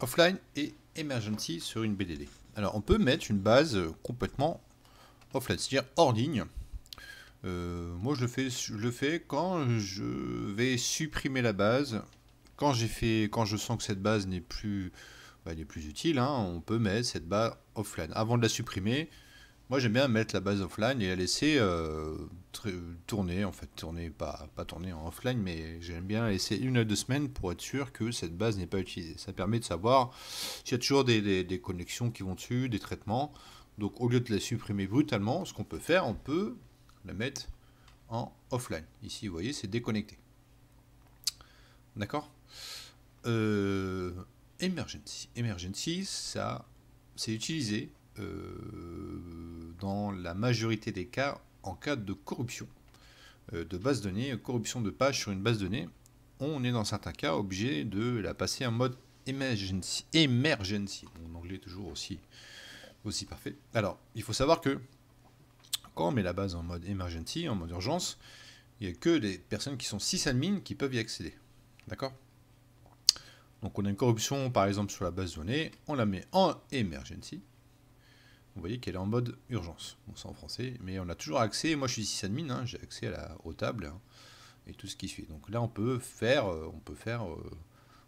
offline et emergency sur une BDD. Alors on peut mettre une base complètement offline, c'est-à-dire hors ligne. Moi je le fais quand je vais supprimer la base. Quand je sens que cette base n'est plus, elle est plus utile, hein, on peut mettre cette base offline. Avant de la supprimer, moi j'aime bien mettre la base offline et la laisser tourner, en fait, pas tourner en offline, mais j'aime bien laisser 1 à 2 semaines pour être sûr que cette base n'est pas utilisée. Ça permet de savoir s'il y a toujours des connexions qui vont dessus, des traitements. Donc au lieu de la supprimer brutalement, ce qu'on peut faire, on peut la mettre en offline. Ici, vous voyez, c'est déconnecté. D'accord. Emergency, ça, c'est utilisé dans la majorité des cas en cas de corruption de base de données, corruption de page sur une base de données. On est dans certains cas obligé de la passer en mode emergency. Mon anglais est toujours aussi parfait. Alors, il faut savoir que quand on met la base en mode emergency, en mode urgence, il n'y a que les personnes qui sont sysadmin qui peuvent y accéder. D'accord? Donc on a une corruption par exemple sur la base de données, on la met en emergency. Vous voyez qu'elle est en mode urgence. Bon, c'est en français, mais on a toujours accès. Moi je suis sysadmin, hein, j'ai accès aux tables hein, et tout ce qui suit. Donc là on peut faire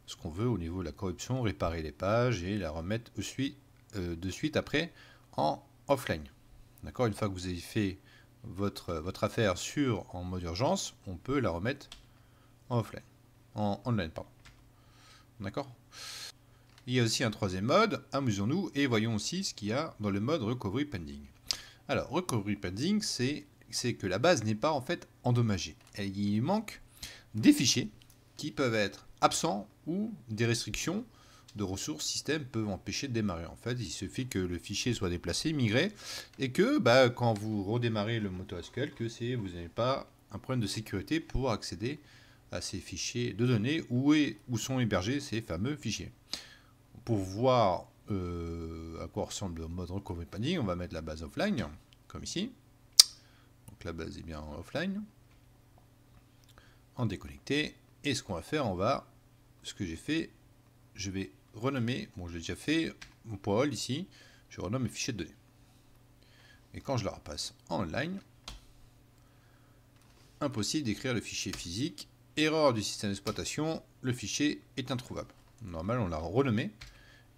ce qu'on veut au niveau de la corruption, réparer les pages et la remettre de suite après en offline. D'accord? Une fois que vous avez fait votre affaire en mode urgence, on peut la remettre en offline. En online, pardon. D'accord? Il y a aussi un troisième mode, amusons-nous et voyons aussi ce qu'il y a dans le mode Recovery Pending. Alors, Recovery Pending, c'est que la base n'est pas en fait endommagée. Il manque des fichiers qui peuvent être absents ou des restrictions de ressources système peuvent empêcher de démarrer. En fait, il suffit que le fichier soit déplacé, migré, et que quand vous redémarrez le MotoSQL, vous n'avez pas un problème de sécurité pour accéder à ces fichiers de données où sont hébergés ces fameux fichiers. Pour voir à quoi ressemble le mode Recovery Pending, on va mettre la base offline, comme ici. Donc la base est bien en offline, en déconnecté. Et ce qu'on va faire, ce que j'ai fait, je vais renommer, bon je l'ai déjà fait, mon pool ici, je renomme mes fichiers de données. Et quand je la repasse en online, impossible d'écrire le fichier physique, erreur du système d'exploitation, le fichier est introuvable. Normal, on l'a renommé.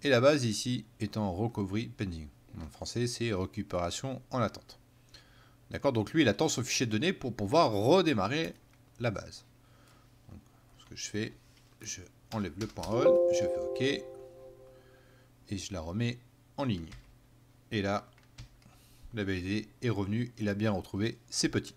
Et la base ici est en Recovery Pending. En français, c'est récupération en attente. D'accord? Donc lui, il attend son fichier de données pour pouvoir redémarrer la base. Donc, ce que je fais, je enlève le .all, je fais OK, et je la remets en ligne. Et là, la BD est revenue, il a bien retrouvé ses petits.